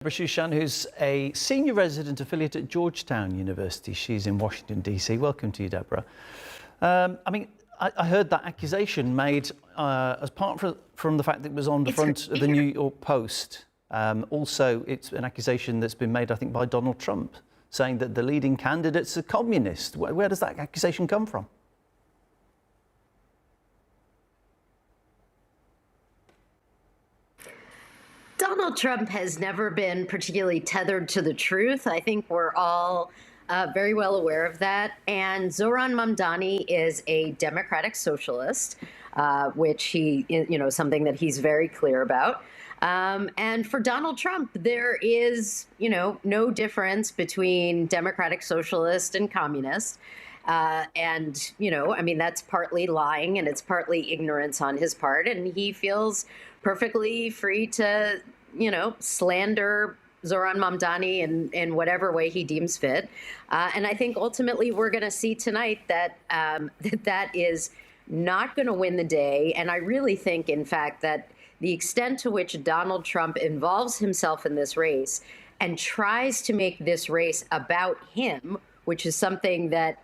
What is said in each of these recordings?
Deborah Shushan, who's a senior resident affiliate at Georgetown University. She's in Washington, D.C. Welcome to you, Deborah. I heard that accusation made as part from the fact that it was on the front of the New York Post. Also, it's an accusation that's been made, I think, by Donald Trump, saying that the leading candidate's a communist. Where does that accusation come from? Donald Trump has never been particularly tethered to the truth. I think we're all very well aware of that. And Zohran Mamdani is a democratic socialist, which he, something that he's very clear about. And for Donald Trump, there is, no difference between democratic socialist and communist. That's partly lying and it's partly ignorance on his part. And he feels perfectly free to, slander Zohran Mamdani in whatever way he deems fit. And I think ultimately we're going to see tonight that that is not going to win the day. And I really think, in fact, that the extent to which Donald Trump involves himself in this race and tries to make this race about him, which is something that,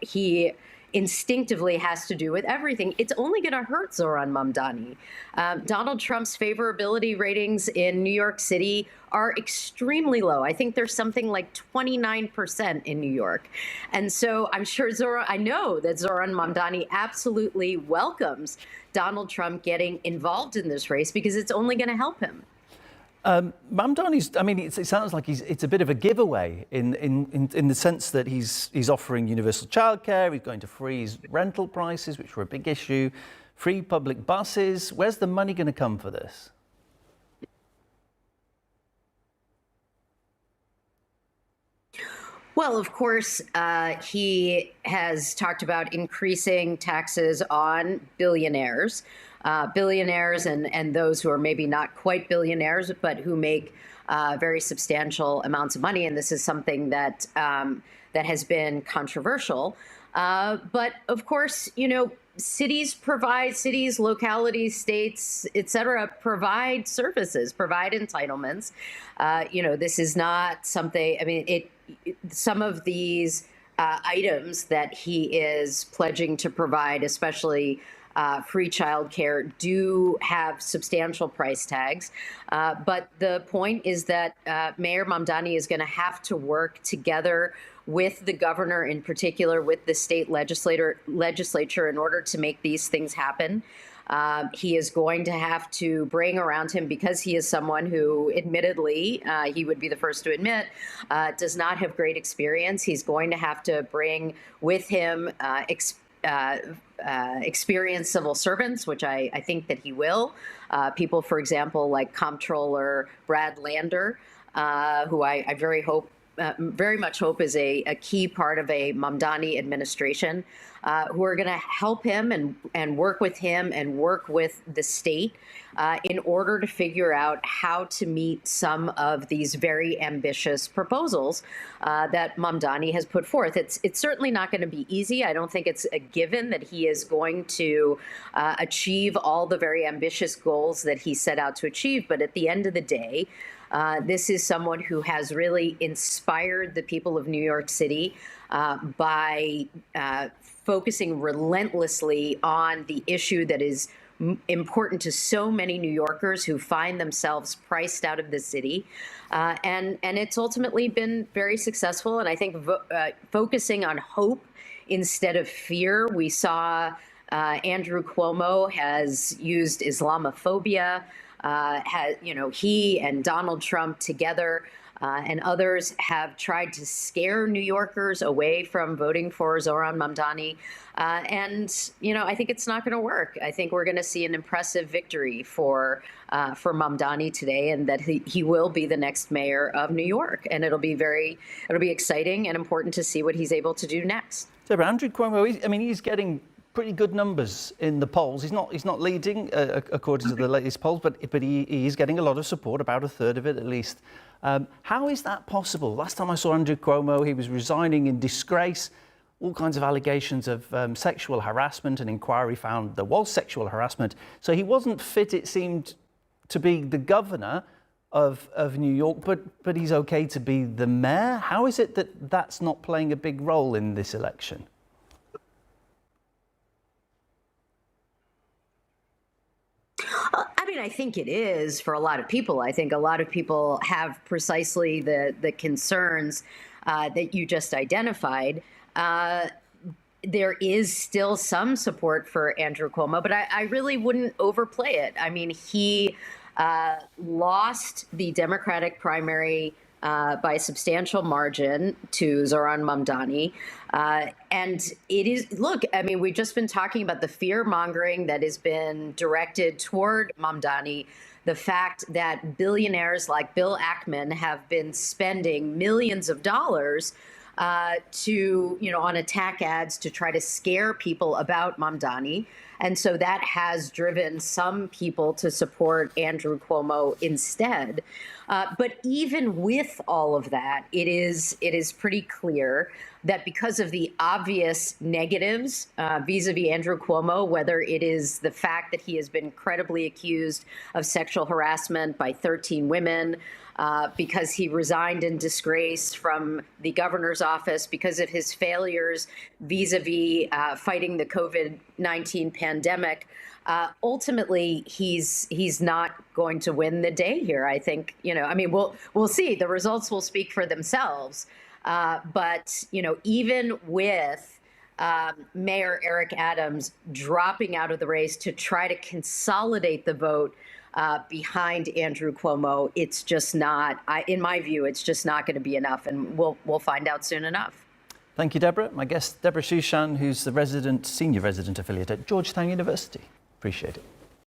he instinctively has to do with everything, it's only going to hurt Zohran Mamdani. Donald Trump's favorability ratings in New York City are extremely low. I think there's something like 29% in New York. And so I'm sure I know that Zohran Mamdani absolutely welcomes Donald Trump getting involved in this race because it's only going to help him. Mamdani's, it sounds like it's a bit of a giveaway in the sense that he's offering universal childcare, he's going to freeze rental prices, which were a big issue, free public buses. Where's the money going to come for this? Well, of course, he has talked about increasing taxes on billionaires. Billionaires and those who are maybe not quite billionaires, but who make very substantial amounts of money. And this is something that has been controversial. But of course, cities, localities, states, et cetera, provide services, provide entitlements. This is not something, some of these items that he is pledging to provide, especially free childcare, do have substantial price tags. But the point is that Mayor Mamdani is going to have to work together with the governor, in particular with the state legislature, in order to make these things happen. He is going to have to bring around him, because he is someone who, admittedly, he would be the first to admit, does not have great experience. He's going to have to bring with him experienced civil servants, which I think that he will. People, for example, like Comptroller Brad Lander, who I very much hope is a key part of a Mamdani administration, who are going to help him and work with him and work with the state in order to figure out how to meet some of these very ambitious proposals that Mamdani has put forth. It's certainly not going to be easy. I don't think it's a given that he is going to achieve all the very ambitious goals that he set out to achieve. But at the end of the day, this is someone who has really inspired the people of New York City by focusing relentlessly on the issue that is important to so many New Yorkers who find themselves priced out of the city. And it's ultimately been very successful. And I think focusing on hope instead of fear. We saw Andrew Cuomo has used Islamophobia. He and Donald Trump together and others have tried to scare New Yorkers away from voting for Zohran Mamdani. I think it's not going to work. I think we're going to see an impressive victory for Mamdani today, and that he will be the next mayor of New York. And it'll be exciting and important to see what he's able to do next. Deborah, Andrew Cuomo, he's getting pretty good numbers in the polls. He's not leading according to the latest polls, but he is getting a lot of support, about a third of it at least. How is that possible? Last time I saw Andrew Cuomo, he was resigning in disgrace. All kinds of allegations of sexual harassment. An inquiry found there was sexual harassment. So he wasn't fit, it seemed, to be the governor. of New York, but he's okay to be the mayor. How is it that that's not playing a big role in this election? I mean, I think it is for a lot of people. I think a lot of people have precisely the concerns that you just identified. There is still some support for Andrew Cuomo, but I really wouldn't overplay it. I mean, he lost the Democratic primary by a substantial margin to Zohran Mamdani. And it is, look, I mean, we've just been talking about the fear mongering that has been directed toward Mamdani. The fact that billionaires like Bill Ackman have been spending millions of dollars on attack ads to try to scare people about Mamdani. And so that has driven some people to support Andrew Cuomo instead. But even with all of that, it is pretty clear that because of the obvious negatives vis-a-vis Andrew Cuomo, whether it is the fact that he has been credibly accused of sexual harassment by 13 women, because he resigned in disgrace from the governor's office because of his failures vis-a-vis fighting the COVID-19 pandemic. Ultimately, he's not going to win the day here. I think, I mean, we'll see. The results will speak for themselves. But even with Mayor Eric Adams dropping out of the race to try to consolidate the vote behind Andrew Cuomo, it's just not, in my view, it's just not going to be enough. And we'll find out soon enough. Thank you, Deborah. My guest, Deborah Shushan, who's the senior resident affiliate at Georgetown University. Appreciate it.